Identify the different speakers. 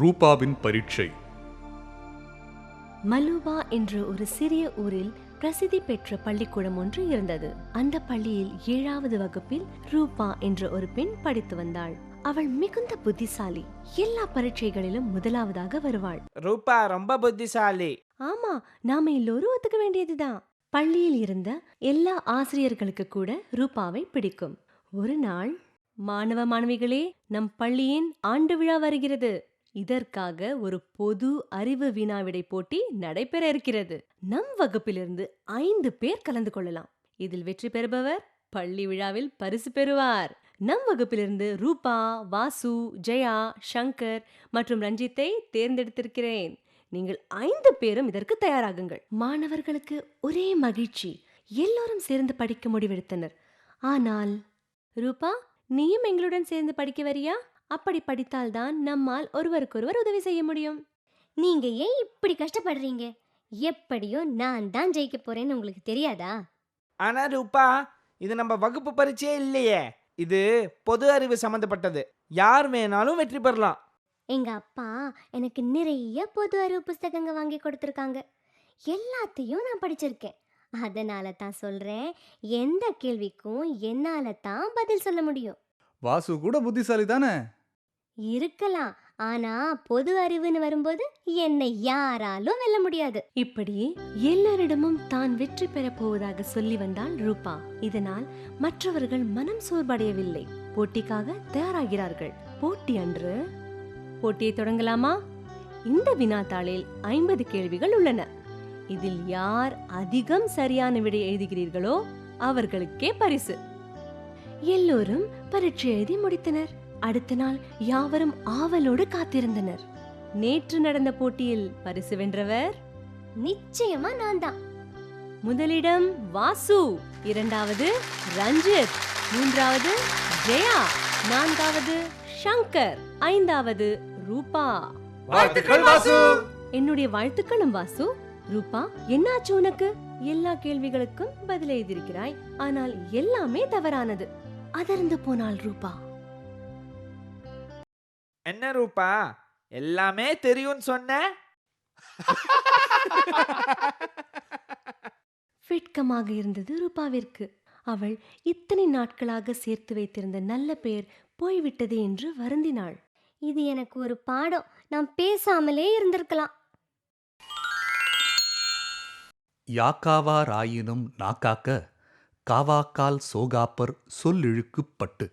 Speaker 1: ரூபாவின் பரீட்சை.
Speaker 2: மலுபா என்ற ஒரு சிறிய ஊரில் பிரசித்தி பெற்ற பள்ளிக்கூடம் ஒன்று இருந்தது. அந்த பள்ளியில் 7வது வகுப்பில் ரூபா என்ற ஒரு பெண் படித்து வந்தாள். அவள் மிகுந்த புத்திசாலி. எல்லா பரீட்சைகளிலும் முதலாவதாக வருவாள்.
Speaker 3: ரூபா ரொம்ப புத்திசாலி.
Speaker 2: ஆமா, நாம எல்லோரும் ஒத்துக்க வேண்டியதுதான். பள்ளியில் இருந்த எல்லா ஆசிரியர்களுக்கு கூட ரூபாவை பிடிக்கும். ஒரு நாள், மாணவ மாணவிகளே, நம் பள்ளியின் ஆண்டு விழா வருகிறது. இதற்காக ஒரு பொது அறிவு வினாவிடை போட்டி நடைபெற இருக்கிறது. நம் வகுப்பிலிருந்து 5 பேர் கலந்து கொள்ளலாம். இதில் வெற்றி பெறுபவர் பள்ளி விழாவில் பரிசு பெறுவார். நம் வகுப்பிலிருந்து ரூபா, வாசு, ஜெயா, சங்கர் மற்றும் ரஞ்சித்தை தேர்ந்தெடுத்திருக்கிறேன். நீங்கள் 5 பேரும் இதற்கு தயாராகுங்கள். மாணவர்களுக்கு ஒரே மகிழ்ச்சி. எல்லோரும் சேர்ந்து படிக்க முடிவெடுத்தனர். ஆனால், ரூபா, நீயும் எங்களுடன் சேர்ந்து படிக்க வரியா? அப்படி படித்தால்தான் நம்மால் ஒருவருக்கொருவர் உதவி செய்ய முடியும்.
Speaker 4: நீங்க ஏன் இப்படி கஷ்டப்படுறீங்க? எப்படியோ நான் தான் ஜெயிக்க போறேன்னு உங்களுக்கு தெரியாதா?
Speaker 3: ஆனா ரூபா, இது நம்ம வகுப்பு பரீட்சையே இல்லையே. இது பொது அறிவு சம்பந்தப்பட்டது. யார் வேணாலும் வெற்றி பெறலாம்.
Speaker 4: எங்க அப்பா எனக்கு நிறைய பொது அறிவு புஸ்தகங்க வாங்கி கொடுத்துருக்காங்க. எல்லாத்தையும் நான் படிச்சிருக்கேன். அதனால தான் சொல்றேன், எந்த கேள்விக்கும் என்னால தான் பதில் சொல்ல முடியும்.
Speaker 1: வாசு கூட புத்திசாலி தானே?
Speaker 4: இருக்கலாம், ஆனா பொது அறிவுன்னு வரும்போது என்னை யாராலும் வெல்ல முடியாது.
Speaker 2: இப்படி எல்லாரிடமும் தான் வெற்றி பெறப் போவதாக சொல்லி வந்தாள் ரூபா. இதனால் மற்றவர்கள் மனம் சோர்வடையவில்லை. போட்டிக்காக தயாராகிறார்கள். போட்டி அன்று போட்டியை தொடங்கலாமா? இந்த வினாத்தாளில் 50 கேள்விகள் உள்ளன. இதில் யார் அதிகம் சரியான விடை எழுதுகிறீர்களோ அவர்களுக்கே பரிசு. எல்லோரும் பரீட்சை எழுதி முடித்தனர். அடுத்த நாள் யாவரும் ஆவலோடு காத்திருந்தனர். நேற்று நடந்த போட்டியில் பரிசு வென்றவர்
Speaker 4: நிச்சயமா நான் தான்.
Speaker 2: முதலிடம் வாசு, 2வது ரஞ்சித், 3வது ஜெயா, 4வது சங்கர், 5வது ரூபா.
Speaker 1: வாழ்த்துக்கள் வாசு.
Speaker 2: என்னுடைய வாழ்த்துக்களும் வாசு. ரூபா, என்னாச்சு உனக்கு? எல்லா கேள்விகளுக்கும் பதில் எழுதியிருக்கிறாய், ஆனால் எல்லாமே தவறானது. அதிர்ந்து போனாள் ரூபா.
Speaker 3: என்ன ரூபா, எல்லாமே தெரியும்னு சொன்ன?
Speaker 2: வெட்கமாக இருந்தது ரூபாவிற்கு. அவள் இத்தனை நாட்களாக சேர்த்து வைத்திருந்த நல்ல பெயர் போய்விட்டதே என்று வருந்தினாள்.
Speaker 4: இது எனக்கு ஒரு பாடம். நான் பேசாமலே இருந்திருக்கலாம்.
Speaker 1: யாக்காவா ராயினும் நாக்காக்க காவாக்கால் சோகாப்பர் சொல்லிழுக்குப்பட்டு.